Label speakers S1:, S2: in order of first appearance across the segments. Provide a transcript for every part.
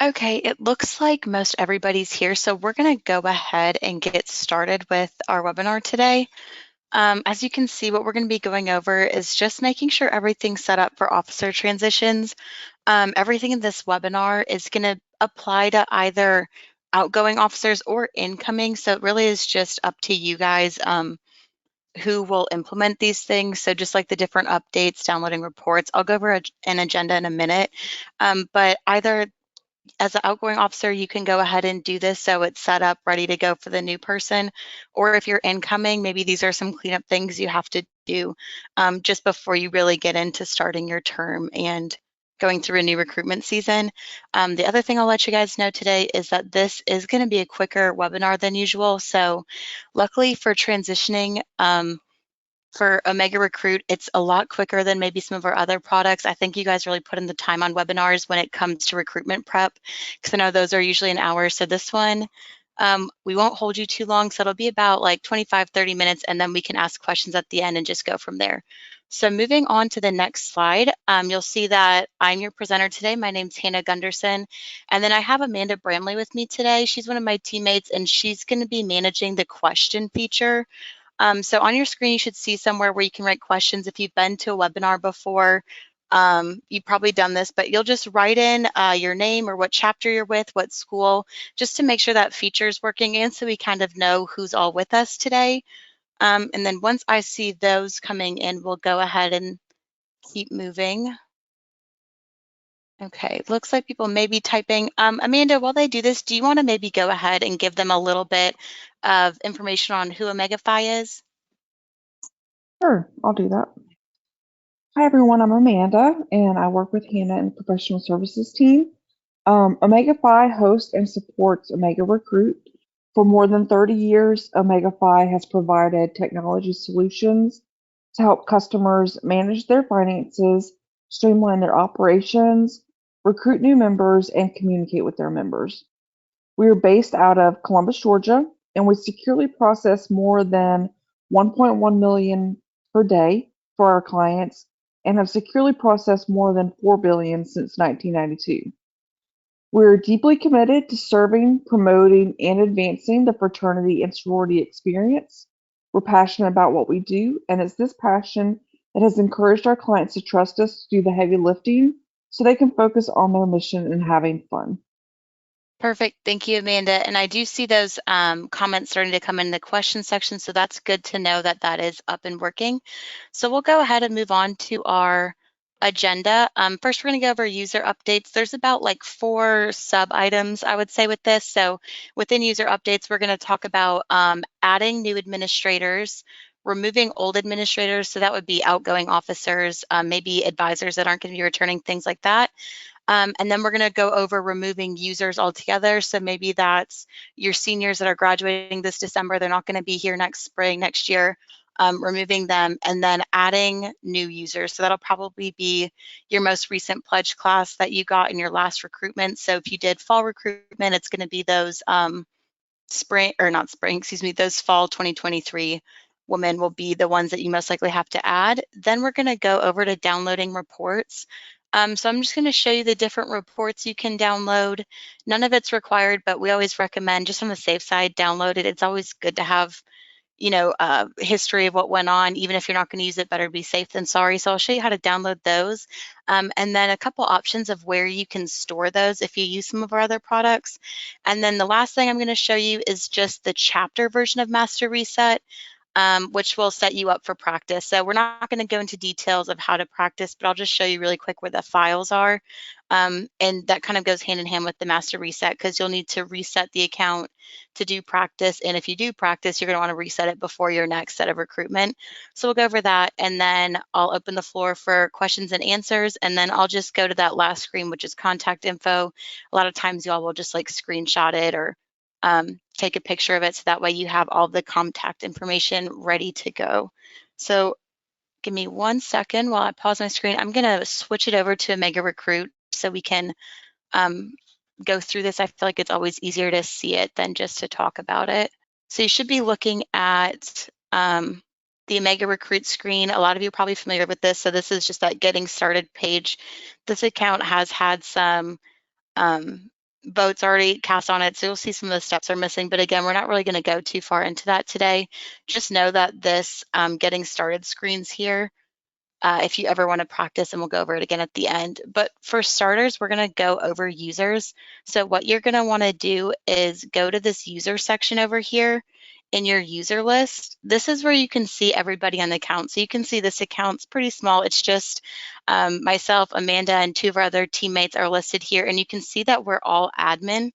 S1: Okay, it looks like most everybody's here, so we're going to go ahead and get started with our webinar today. As you can see, what we're going to be going over is just making sure everything's set up for officer transitions. Everything in this webinar is going to apply to either outgoing officers or incoming, so it really is just up to you guys who will implement these things. So just like the different updates, downloading reports, I'll go over an agenda in a minute, but either as an outgoing officer, you can go ahead and do this so it's set up, ready to go for the new person. Or if you're incoming, maybe these are some cleanup things you have to do just before you really get into starting your term and going through a new recruitment season. The other thing I'll let you guys know today is that this is going to be a quicker webinar than usual. So luckily for transitioning, for OmegaRecruit, it's a lot quicker than maybe some of our other products. I think you guys really put in the time on webinars when it comes to recruitment prep, because I know those are usually an hour. So this one, we won't hold you too long. So it'll be about like 25, 30 minutes, and then we can ask questions at the end and just go from there. So moving on to the next slide, you'll see that I'm your presenter today. My name's Hannah Gunderson. And then I have Amanda Bramley with me today. She's one of my teammates, and she's going to be managing the question feature. So on your screen, you should see somewhere where you can write questions. If you've been to a webinar before, you've probably done this, but you'll just write in your name or what chapter you're with, what school, just to make sure that feature is working and so we kind of know who's all with us today. And then once I see those coming in, we'll go ahead and keep moving. Okay, looks like people may be typing. Amanda, while they do this, do you want to maybe go ahead and give them a little bit of information on who OmegaFi is?
S2: Sure, I'll do that. Hi, everyone. I'm Amanda, and I work with Hannah in the professional services team. Omega Phi hosts and supports Omega Recruit. For more than 30 years, Omega Phi has provided technology solutions to help customers manage their finances, streamline their operations, recruit new members, and communicate with their members. We are based out of Columbus, Georgia, and we securely process more than 1.1 million per day for our clients and have securely processed more than 4 billion since 1992. We are deeply committed to serving, promoting, and advancing the fraternity and sorority experience. We're passionate about what we do, and it's this passion that has encouraged our clients to trust us to do the heavy lifting so they can focus on their mission and having fun.
S1: Perfect. Thank you, Amanda. And I do see those comments starting to come in the question section, so that's good to know that that is up and working. So we'll go ahead and move on to our agenda. First, we're going to go over user updates. There's about like 4 sub items, I would say, with this. So within user updates, we're going to talk about adding new administrators, removing old administrators. So that would be outgoing officers, maybe advisors that aren't going to be returning, things like that. And then we're going to go over removing users altogether. So maybe that's your seniors that are graduating this December. They're not going to be here next spring, next year, removing them and then adding new users. So that'll probably be your most recent pledge class that you got in your last recruitment. So if you did fall recruitment, it's going to be those spring or not spring, excuse me, those fall 2023 women will be the ones that you most likely have to add. Then we're going to go over to downloading reports. So I'm just going to show you the different reports you can download. None of it's required, but we always recommend, just on the safe side, download it. It's always good to have, history of what went on. Even if you're not going to use it, better be safe than sorry. So I'll show you how to download those. And then a couple options of where you can store those if you use some of our other products. And then the last thing I'm going to show you is just the chapter version of Master Reset, which will set you up for practice. So we're not going to go into details of how to practice, but I'll just show you really quick where the files are. And that kind of goes hand in hand with the master reset because you'll need to reset the account to do practice. And if you do practice, you're going to want to reset it before your next set of recruitment. So we'll go over that and then I'll open the floor for questions and answers. And then I'll just go to that last screen, which is contact info. A lot of times y'all will just like screenshot it or take a picture of it so that way you have all the contact information ready to go. So give me 1 second while I pause my screen. I'm going to switch it over to OmegaRecruit so we can go through this. I feel like it's always easier to see it than just to talk about it. So you should be looking at the OmegaRecruit screen. A lot of you are probably familiar with this. So this is just that getting started page. This account has had some votes already cast on it, so you'll see some of the steps are missing. But again, we're not really going to go too far into that today. Just know that this getting started screens here, if you ever want to practice, and we'll go over it again at the end. But for starters, we're going to go over users. So what you're going to want to do is go to this user section over here in your user list. This is where you can see everybody on the account. So you can see this account's pretty small. It's just myself, Amanda, and two of our other teammates are listed here. And you can see that we're all admin.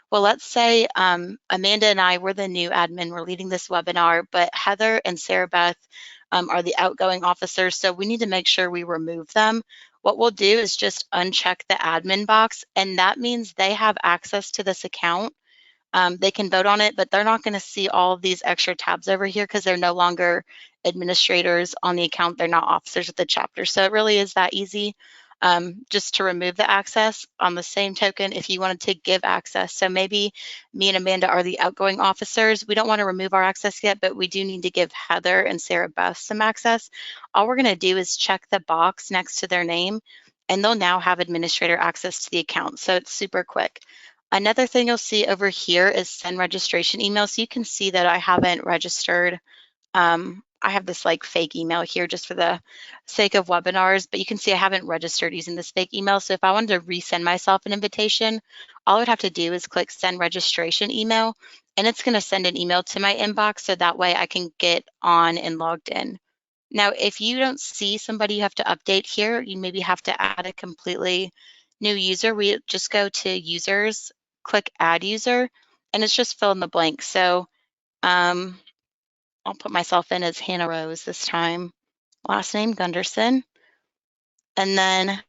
S1: Well, let's say Amanda and I were the new admin. We're leading this webinar, but Heather and Sarah Beth are the outgoing officers, so we need to make sure we remove them. What we'll do is just uncheck the admin box, and that means they have access to this account. They can vote on it, but they're not going to see all of these extra tabs over here because they're no longer administrators on the account. They're not officers of the chapter. So it really is that easy just to remove the access. On the same token, if you wanted to give access, so maybe me and Amanda are the outgoing officers. We don't want to remove our access yet, but we do need to give Heather and Sarah Beth some access. All we're going to do is check the box next to their name, and they'll now have administrator access to the account. So it's super quick. Another thing you'll see over here is send registration email. So you can see that I haven't registered. I have this like fake email here just for the sake of webinars, but you can see I haven't registered using this fake email. So if I wanted to resend myself an invitation, all I would have to do is click send registration email, and it's going to send an email to my inbox so that way I can get on and logged in. Now, if you don't see somebody you have to update here, you maybe have to add a completely new user. We just go to users, click add user, and it's just fill in the blank. So um, I'll put myself in as Hannah Rose this time, last name Gunderson, and then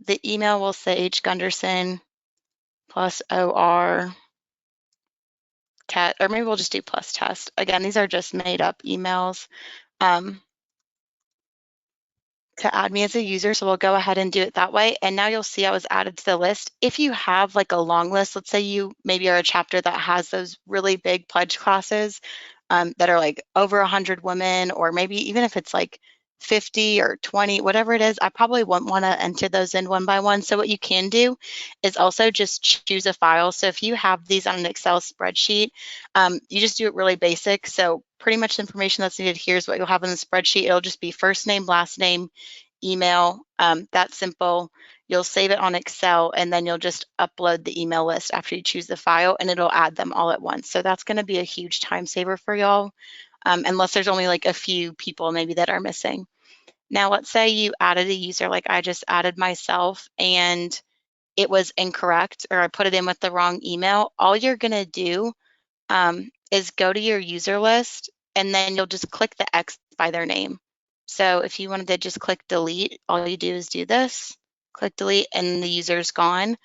S1: the email will say H Gunderson plus OR test, or maybe we'll just do plus test. Again, these are just made up emails. To add me as a user, so we'll go ahead and do it that way. And now you'll see I was added to the list. If you have like a long list, let's say you maybe are a chapter that has those really big pledge classes that are like over 100 women, or maybe even if it's like 50 or 20, whatever it is, I probably won't want to enter those in one by one. So what you can do is also just choose a file. So if you have these on an Excel spreadsheet, you just do it really basic. So pretty much the information that's needed here is what you'll have in the spreadsheet. It'll just be first name, last name, email, that simple. You'll save it on Excel, and then you'll just upload the email list after you choose the file, and it'll add them all at once. So that's going to be a huge time saver for y'all, unless there's only like a few people maybe that are missing. Now, let's say you added a user like I just added myself, and it was incorrect, or I put it in with the wrong email. All you're going to do is go to your user list, and then you'll just click the X by their name. So if you wanted to just click delete, all you do is do this, click delete, and the user's gone.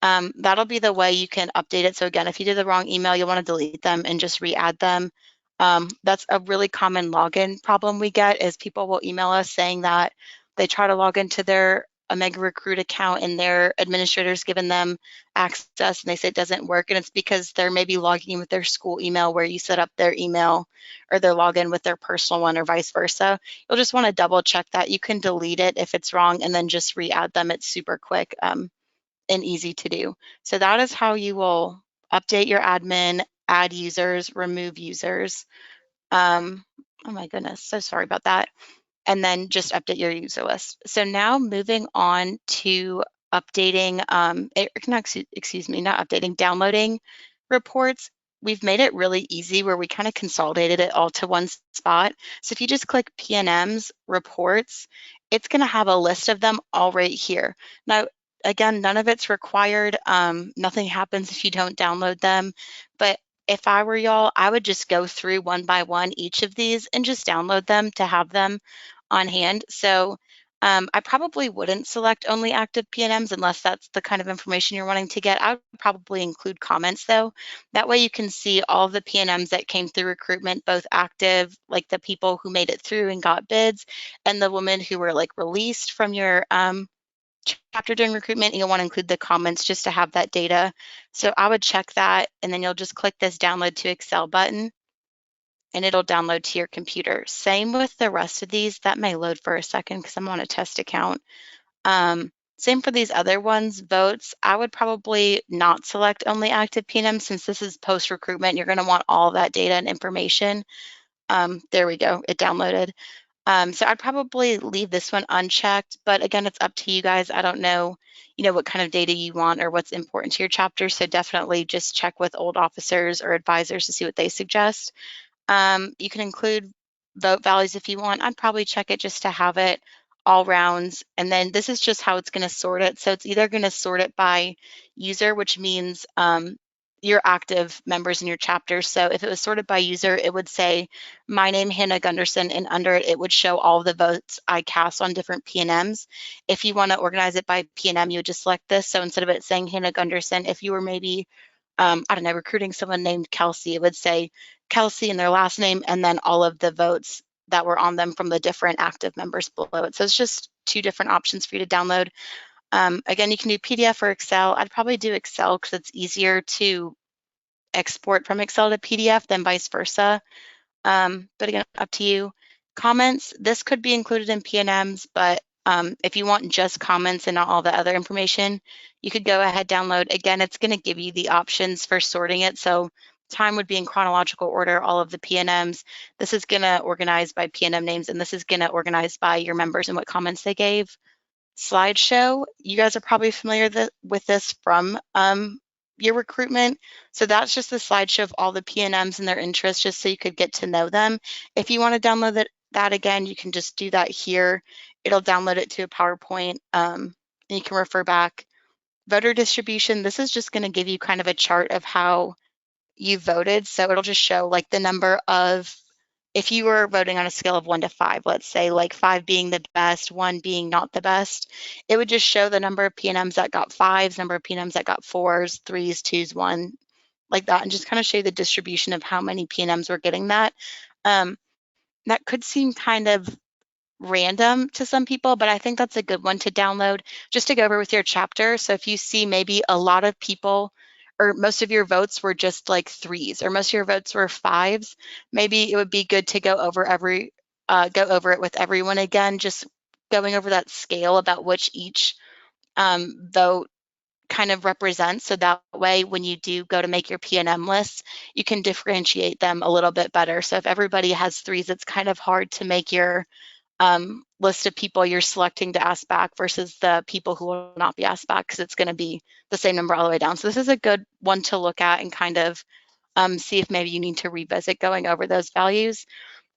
S1: That'll be the way you can update it. So again, if you did the wrong email, you'll want to delete them and just re-add them. That's a really common login problem we get is people will email us saying that they try to log into their OmegaRecruit account and their administrator's given them access and they say it doesn't work. And it's because they're maybe logging in with their school email where you set up their email or their login with their personal one or vice versa. You'll just want to double check that. You can delete it if it's wrong and then just re-add them. It's super quick and easy to do. So that is how you will update your admin, add users, remove users. Oh my goodness, so sorry about that. And then just update your user list. So now moving on to updating, excuse me, not updating, downloading reports. We've made it really easy where we kind of consolidated it all to one spot. So if you just click PNM's reports, it's going to have a list of them all right here. Now, again, none of it's required. Nothing happens if you don't download them. But if I were y'all, I would just go through one by one each of these and just download them to have them on hand. So I probably wouldn't select only active PNMs unless that's the kind of information you're wanting to get. I would probably include comments though. That way you can see all the PNMs that came through recruitment, both active, like the people who made it through and got bids, and the women who were like released from your chapter during recruitment. You'll want to include the comments just to have that data. So I would check that, and then you'll just click this download to Excel button and it'll download to your computer. Same with the rest of these. That may load for a second because I'm on a test account. Same for these other ones, votes. I would probably not select only active PNM since this is post-recruitment. You're going to want all that data and information. There we go. It downloaded. So I'd probably leave this one unchecked, but again, it's up to you guys. I don't know, what kind of data you want or what's important to your chapter. So definitely just check with old officers or advisors to see what they suggest. You can include vote values if you want. I'd probably check it just to have it all rounds. And then this is just how it's going to sort it. So it's either going to sort it by user, which means your active members in your chapter. So if it was sorted by user, it would say my name, Hannah Gunderson, and under it, it would show all the votes I cast on different PNMs. If you want to organize it by PNM, you would just select this. So instead of it saying Hannah Gunderson, if you were maybe I don't know, recruiting someone named Kelsey, it would say Kelsey and their last name, and then all of the votes that were on them from the different active members below it. So it's just two different options for you to download. Again, you can do PDF or Excel. I'd probably do Excel because it's easier to export from Excel to PDF than vice versa. But again, up to you. Comments, this could be included in PNMs, but if you want just comments and not all the other information, you could go ahead, download. Again, it's going to give you the options for sorting it. So time would be in chronological order, all of the PNMs. This is going to organize by PNM names, and this is going to organize by your members and what comments they gave. Slideshow, you guys are probably familiar with this from your recruitment. So that's just the slideshow of all the PNMs and their interests, just so you could get to know them. If you want to download that again, you can just do that here. It'll download it to a PowerPoint, and you can refer back. Voter distribution, this is just going to give you kind of a chart of how you voted. So it'll just show like the number of, if you were voting on a scale of 1 to 5, let's say like 5 being the best, 1 being not the best, it would just show the number of PNMs that got 5s, number of PNMs that got 4s, 3s, 2s, 1, like that, and just kind of show you the distribution of how many PNMs were getting that. That could seem kind of random to some people, but I think that's a good one to download just to go over with your chapter. So if you see maybe a lot of people or most of your votes were just like 3s or most of your votes were 5s, maybe it would be good to go over it with everyone again, just going over that scale about which each vote kind of represents. So that way, when you do go to make your PNM lists, you can differentiate them a little bit better. So if everybody has 3s, it's kind of hard to make your list of people you're selecting to ask back versus the people who will not be asked back because it's going to be the same number all the way down. So this is a good one to look at and kind of see if maybe you need to revisit going over those values.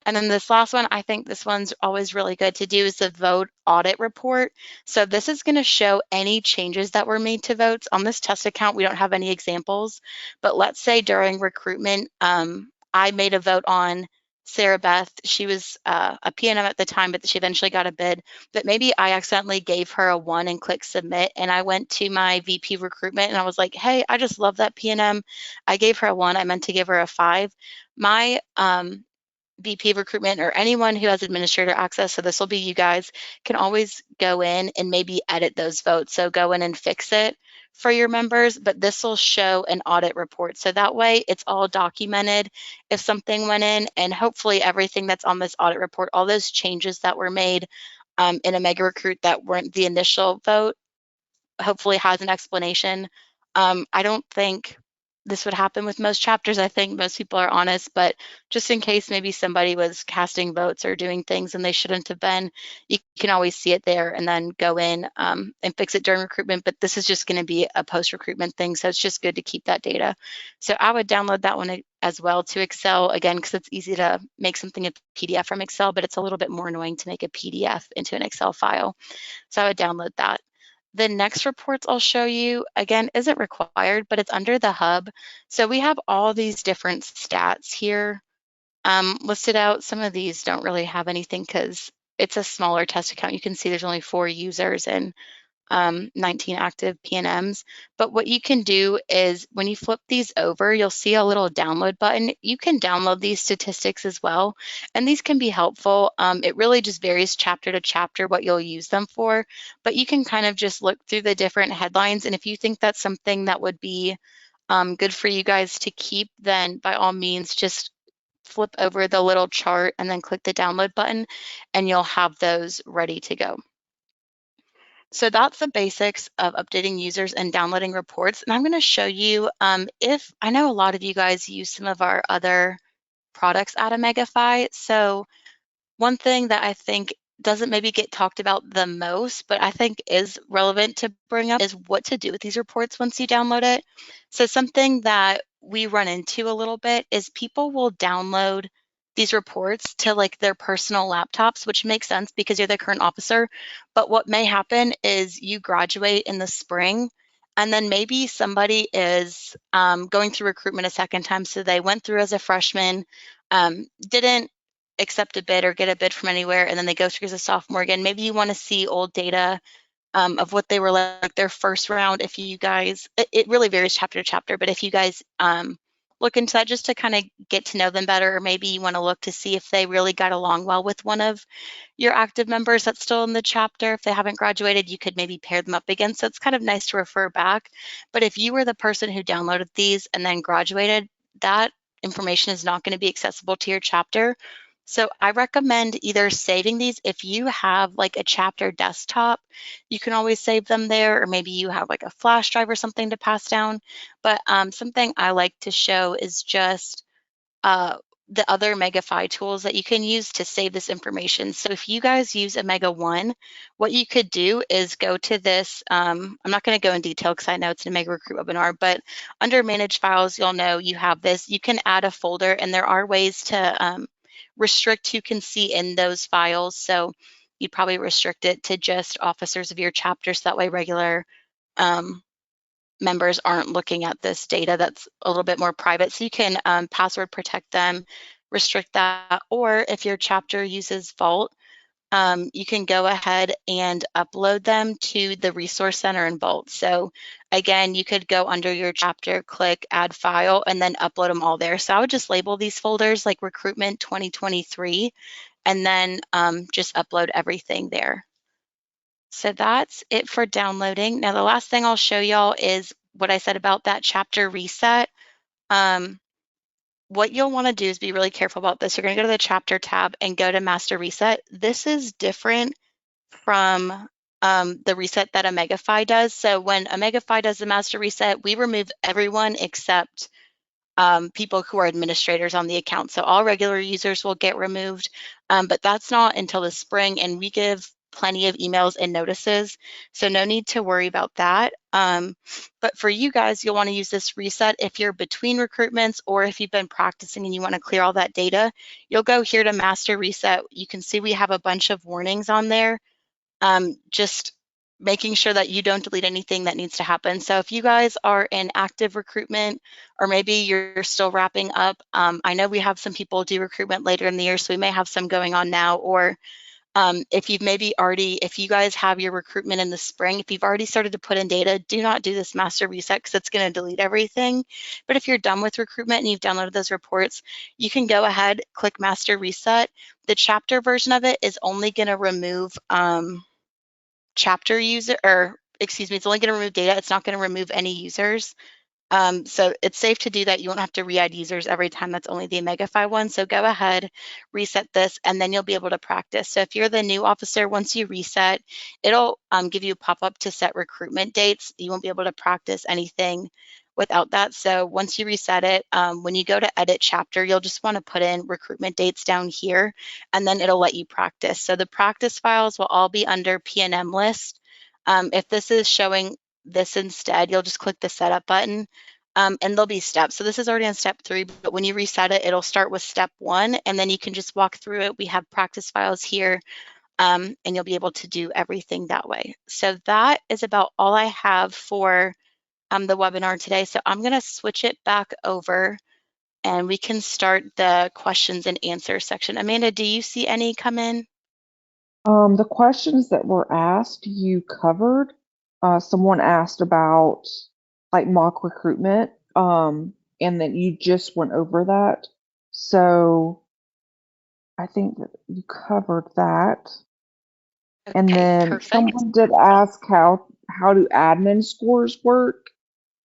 S1: And then this last one, I think this one's always really good to do, is the vote audit report. So this is going to show any changes that were made to votes. On this test account, we don't have any examples, but let's say during recruitment, I made a vote on Sarah Beth. She was a PNM at the time, but she eventually got a bid. But maybe I accidentally gave her a 1 and clicked submit. And I went to my VP recruitment and I was like, hey, I just love that PNM. I gave her a 1. I meant to give her a 5. My VP of recruitment or anyone who has administrator access, so this will be you guys, can always go in and maybe edit those votes. So go in and fix it for your members, but this will show an audit report. So that way it's all documented if something went in, and hopefully everything that's on this audit report, all those changes that were made in OmegaRecruit that weren't the initial vote, hopefully has an explanation. I don't think this would happen with most chapters. I think most people are honest, but just in case maybe somebody was casting votes or doing things and they shouldn't have been, you can always see it there and then go in and fix it during recruitment. But this is just going to be a post-recruitment thing, so it's just good to keep that data. So I would download that one as well to Excel, again, because it's easy to make something a PDF from Excel, but it's a little bit more annoying to make a PDF into an Excel file. So I would download that. The next reports I'll show you, again, isn't required, but it's under the hub. So we have all these different stats here listed out. Some of these don't really have anything because it's a smaller test account. You can see there's only 4 users and 19 active PNMs. But what you can do is when you flip these over, you'll see a little download button. You can download these statistics as well, and these can be helpful. It really just varies chapter to chapter what you'll use them for, but you can kind of just look through the different headlines, and if you think that's something that would be good for you guys to keep, then by all means, just flip over the little chart and then click the download button, and you'll have those ready to go. So that's the basics of updating users and downloading reports. And I'm going to show you if I know a lot of you guys use some of our other products at OmegaFi. So one thing that I think doesn't maybe get talked about the most, but I think is relevant to bring up is what to do with these reports once you download it. So something that we run into a little bit is people will download these reports to like their personal laptops, which makes sense because you're the current officer. But what may happen is you graduate in the spring, and then maybe somebody is going through recruitment a second time. So they went through as a freshman, didn't accept a bid or get a bid from anywhere, and then they go through as a sophomore again. Maybe you want to see old data of what they were like their first round. If you guys, it really varies chapter to chapter, but if you guys look into that just to kind of get to know them better, or maybe you want to look to see if they really got along well with one of your active members that's still in the chapter. If they haven't graduated, you could maybe pair them up again. So it's kind of nice to refer back. But if you were the person who downloaded these and then graduated, that information is not going to be accessible to your chapter. So I recommend either saving these if you have like a chapter desktop, you can always save them there, or maybe you have like a flash drive or something to pass down. But something I like to show is just uh, the other OmegaFi tools that you can use to save this information. So if you guys use Omega One, what you could do is go to this. I'm not going to go in detail because I know it's an OmegaRecruit webinar, but under Manage Files, you'll know you have this. You can add a folder, and there are ways to restrict who can see in those files. So you'd probably restrict it to just officers of your chapter, so that way regular um, members aren't looking at this data that's a little bit more private. So you can password protect them, restrict that, or if your chapter uses Vault, you can go ahead and upload them to the Resource Center in Vault. So again, you could go under your chapter, click Add File, and then upload them all there. So I would just label these folders like Recruitment 2023, and then just upload everything there. So that's it for downloading. Now, the last thing I'll show y'all is what I said about that chapter reset. Um, what you'll want to do is be really careful about this. You're going to go to the chapter tab and go to master reset. This is different from the reset that OmegaFi does. So when OmegaFi does the master reset, we remove everyone except people who are administrators on the account. So all regular users will get removed, but that's not until the spring, and we give plenty of emails and notices, so no need to worry about that. But for you guys, you'll want to use this reset if you're between recruitments, or if you've been practicing and you want to clear all that data. You'll go here to master reset. You can see we have a bunch of warnings on there, just making sure that you don't delete anything that needs to happen. So if you guys are in active recruitment, or maybe you're still wrapping up, I know we have some people do recruitment later in the year, so we may have some going on now, or if you've maybe already, if you guys have your recruitment in the spring, if you've already started to put in data, do not do this master reset because it's going to delete everything. But if you're done with recruitment and you've downloaded those reports, you can go ahead, click master reset. The chapter version of it is only going to remove chapter user, or excuse me, it's only going to remove data. It's not going to remove any users. So it's safe to do that. You won't have to re-add users every time. That's only the OmegaFi one. So go ahead, reset this, and then you'll be able to practice. So if you're the new officer, once you reset, it'll give you a pop-up to set recruitment dates. You won't be able to practice anything without that. So once you reset it, when you go to edit chapter, you'll just want to put in recruitment dates down here, and then it'll let you practice. So the practice files will all be under P&M list. If this is showing this instead, you'll just click the setup button, and there'll be steps. So this is already on step 3, but when you reset it, it'll start with step 1, and then you can just walk through it. We have practice files here, and you'll be able to do everything that way. So that is about all I have for the webinar today. So I'm going to switch it back over, and we can start the questions and answers section. Amanda, do you see any come in?
S2: The questions that were asked, you covered. Someone asked about like mock recruitment, and then you just went over that. So I think that you covered that. And
S1: Okay,
S2: then
S1: perfect.
S2: someone did ask how do admin scores work,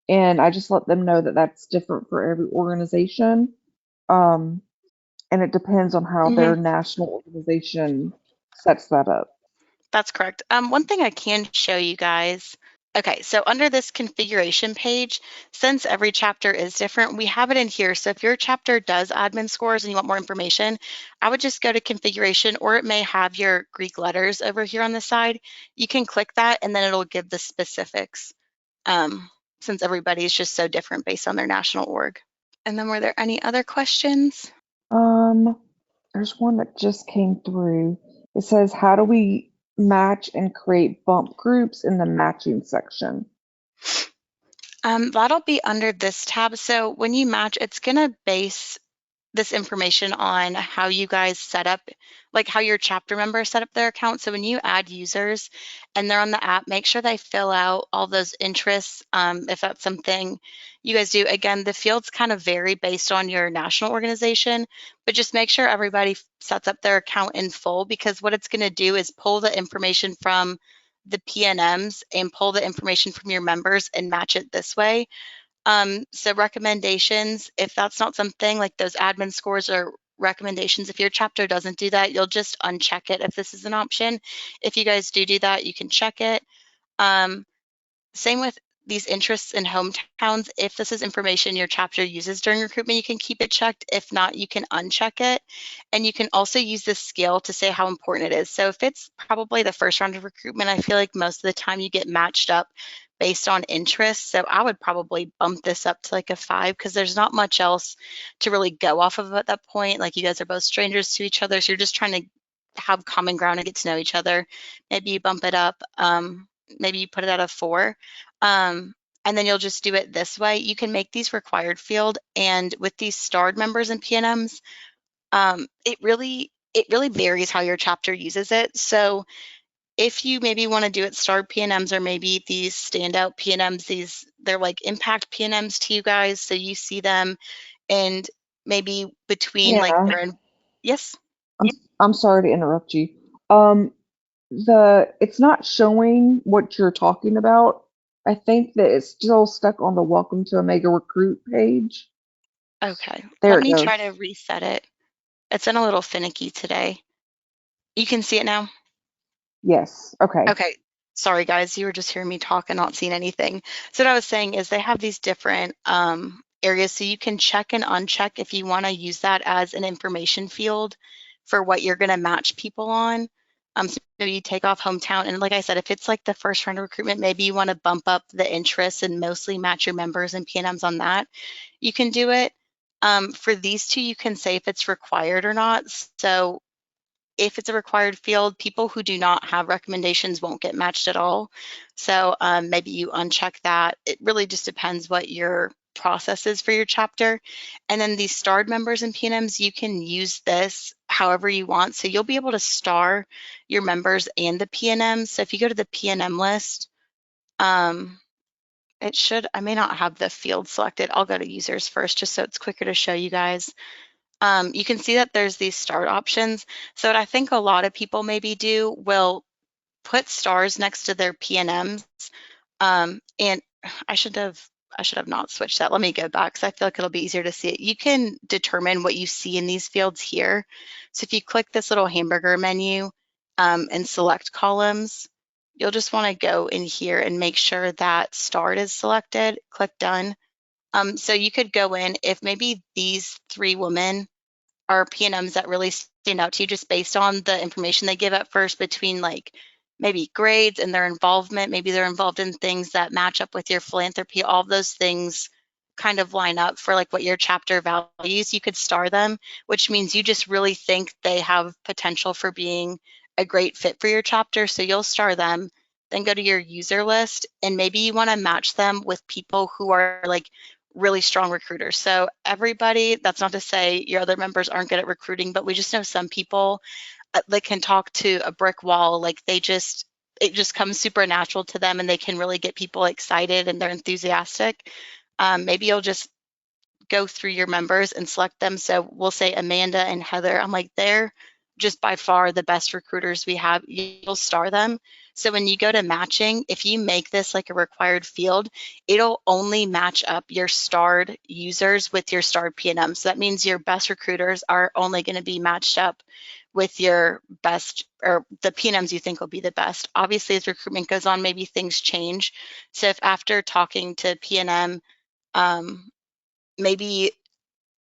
S2: and I just let them know that that's different for every organization, um, and it depends on how
S1: Mhm.
S2: their national organization sets that up.
S1: That's correct. One thing I can show you guys. Okay, so under this configuration page, since every chapter is different, we have it in here. So if your chapter does admin scores and you want more information, I would just go to configuration, or it may have your Greek letters over here on the side. You can click that and then it'll give the specifics, since everybody is just so different based on their national org. And then were there any other questions?
S2: Um, there's one that just came through. It says, how do we match and create bump groups in the matching section?
S1: That'll be under this tab. So when you match, it's going to base this information on how you guys set up, like how your chapter members set up their account. So when you add users and they're on the app, make sure they fill out all those interests. If that's something you guys do, again, the fields kind of vary based on your national organization, but just make sure everybody sets up their account in full, because what it's going to do is pull the information from the PNMs and pull the information from your members and match it this way. So recommendations, if that's not something like those admin scores or recommendations, if your chapter doesn't do that, you'll just uncheck it if this is an option. If you guys do that, you can check it. Um, Same with these interests in hometowns. If this is information your chapter uses during recruitment, you can keep it checked. If not, you can uncheck it. And you can also use this scale to say how important it is. So if it's probably the first round of recruitment, I feel like most of the time you get matched up based on interest. So I would probably bump this up to like a 5, because there's not much else to really go off of at that point. Like, you guys are both strangers to each other, so you're just trying to have common ground and get to know each other. Maybe you bump it up. Maybe you put it at a 4. Um, and then you'll just do it this way. You can make these required field, and with these starred members and PNMs, it really varies how your chapter uses it. So if you maybe want to do it starred PNMs, or maybe these standout PNMs, they're like impact PNMs to you guys, so you see them, and maybe between like
S2: Hannah,
S1: their yes.
S2: I'm, I'm sorry to interrupt you. Um, it's not showing what you're talking about. I think that it's still stuck on the Welcome to Omega Recruit page.
S1: Okay,
S2: There
S1: let
S2: it
S1: me try
S2: goes.
S1: to reset it. It's been a little finicky today. You can see it now.
S2: Yes. Okay.
S1: Okay. Sorry, guys. You were just hearing me talk and not seeing anything. So what I was saying is they have these different areas, so you can check and uncheck if you want to use that as an information field for what you're going to match people on. So maybe you take off hometown, and like I said, if it's like the first round of recruitment, maybe you want to bump up the interest and mostly match your members and PNMs on that. You can do it. For these two, you can say if it's required or not. So if it's a required field, people who do not have recommendations won't get matched at all. So maybe you uncheck that. It really just depends what your process is for your chapter. And then these starred members and PNMs, you can use this however you want. So you'll be able to star your members and the PNMs. So if you go to the PNM list, um, I may not have the field selected. I'll go to users first just so it's quicker to show you guys. You can see that there's these start options. So what I think a lot of people maybe do will put stars next to their PNMs. And I should have not switched that. Let me go back, because I feel like it'll be easier to see it. You can determine what you see in these fields here. So if you click this little hamburger menu and select columns, you'll just want to go in here and make sure that start is selected. Click done. So you could go in, if maybe these 3 women are PNMs that really stand out to you just based on the information they give at first, between like maybe grades and their involvement. Maybe they're involved in things that match up with your philanthropy. All of those things kind of line up for like what your chapter values. You could star them, which means you just really think they have potential for being a great fit for your chapter. So you'll star them, then go to your user list, and maybe you want to match them with people who are like really strong recruiters. So everybody, that's not to say your other members aren't good at recruiting, but we just know some people that can talk to a brick wall. Like, it just comes super natural to them, and they can really get people excited and they're enthusiastic. Maybe you'll just go through your members and select them. So we'll say Amanda and Heather. I'm like, they're just by far the best recruiters we have. You'll star them. So when you go to matching, if you make this like a required field, it'll only match up your starred users with your starred PNM. So that means your best recruiters are only going to be matched up with your best or the PNMs you think will be the best. Obviously, as recruitment goes on, maybe things change. So if after talking to PNM, maybe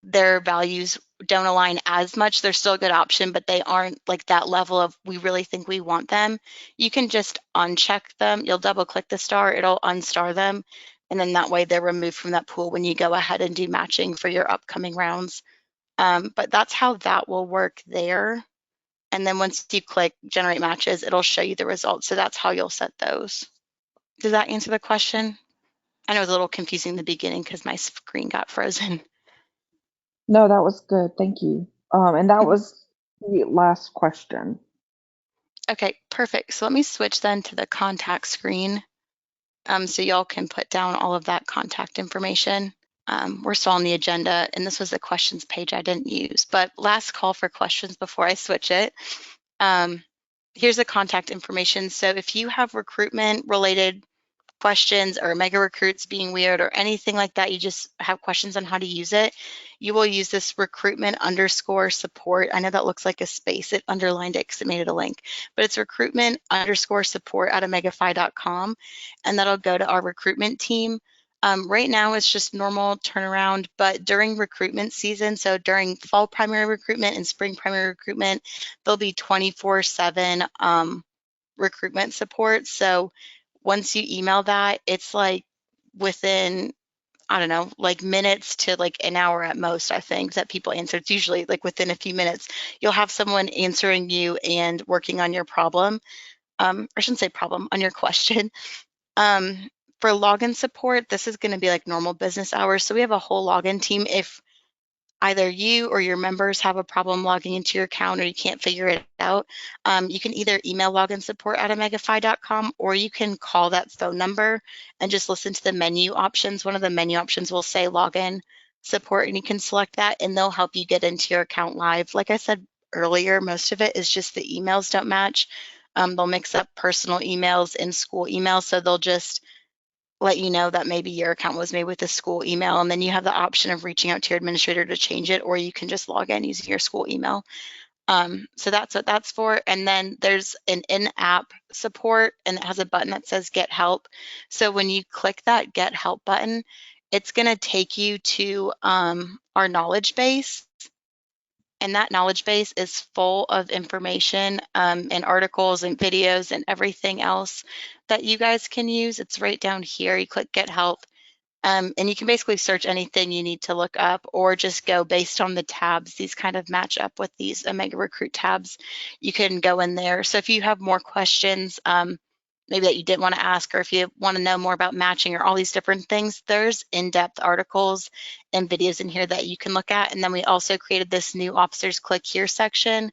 S1: their values don't align as much, they're still a good option, but they aren't like that level of we really think we want them. You can just uncheck them. You'll double click the star, it'll unstar them. And then that way they're removed from that pool when you go ahead and do matching for your upcoming rounds. But that's how that will work there. And then once you click generate matches, it'll show you the results. So that's how you'll set those. Does that answer the question? I know it was a little confusing in the beginning because my screen got frozen.
S2: No, that was good. Thank you. And that was the last question.
S1: Okay, perfect. So let me switch then to the contact screen so y'all can put down all of that contact information. We're still on the agenda, and this was the questions page I didn't use, but last call for questions before I switch it. Here's the contact information. So if you have recruitment related questions or OmegaRecruits being weird or anything like that, you just have questions on how to use it, you will use this recruitment_support. I know that looks like a space. It underlined it because it made it a link, but it's recruitment_support at omegafy.com, and that'll go to our recruitment team. Right now it's just normal turnaround, but during recruitment season, so during fall primary recruitment and spring primary recruitment, there'll be 24/7 recruitment support. So once you email that, it's like within, I don't know, like minutes to like an hour at most, I think, that people answer. It's usually like within a few minutes, you'll have someone answering you and working on your problem. I shouldn't say problem, on your question. Um, for login support, this is going to be like normal business hours. So we have a whole login team. If either you or your members have a problem logging into your account or you can't figure it out, you can either email login support at omegafy.com or you can call that phone number and just listen to the menu options. One of the menu options will say login support, and you can select that and they'll help you get into your account live. Like I said earlier, most of it is just the emails don't match. They'll mix up personal emails and school emails, so they'll just let you know that maybe your account was made with a school email, and then you have the option of reaching out to your administrator to change it, or you can just log in using your school email. So that's what that's for. And then there's an in-app support, and it has a button that says Get Help. So when you click that Get Help button, it's going to take you to our knowledge base. And that knowledge base is full of information and articles and videos and everything else that you guys can use. It's right down here. You click Get Help, and you can basically search anything you need to look up or just go based on the tabs. These kind of match up with these OmegaRecruit tabs. You can go in there. So if you have more questions, maybe that you didn't want to ask, or if you want to know more about matching or all these different things, there's in-depth articles and videos in here that you can look at. And then we also created this new officers click here section.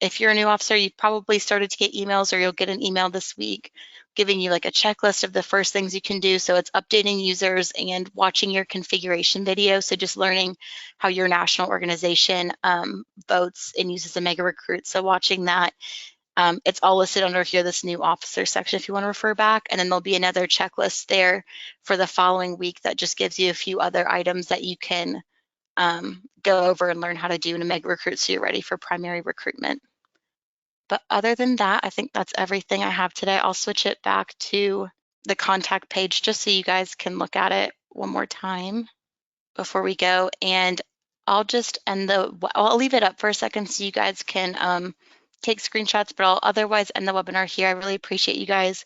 S1: If you're a new officer, you've probably started to get emails, or you'll get an email this week giving you like a checklist of the first things you can do. So it's updating users and watching your configuration video. So just learning how your national organization votes and uses OmegaRecruit. So watching that. It's all listed under here, this new officer section, if you want to refer back. And then there'll be another checklist there for the following week that just gives you a few other items that you can go over and learn how to do in OmegaRecruit so you're ready for primary recruitment. But other than that, I think that's everything I have today. I'll switch it back to the contact page just so you guys can look at it one more time before we go. And I'll just I'll leave it up for a second so you guys can take screenshots, but I'll otherwise end the webinar here. I really appreciate you guys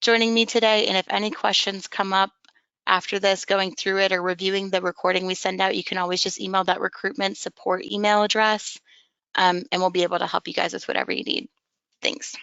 S1: joining me today. And if any questions come up after this, going through it or reviewing the recording we send out, you can always just email that recruitment support email address, and we'll be able to help you guys with whatever you need. Thanks.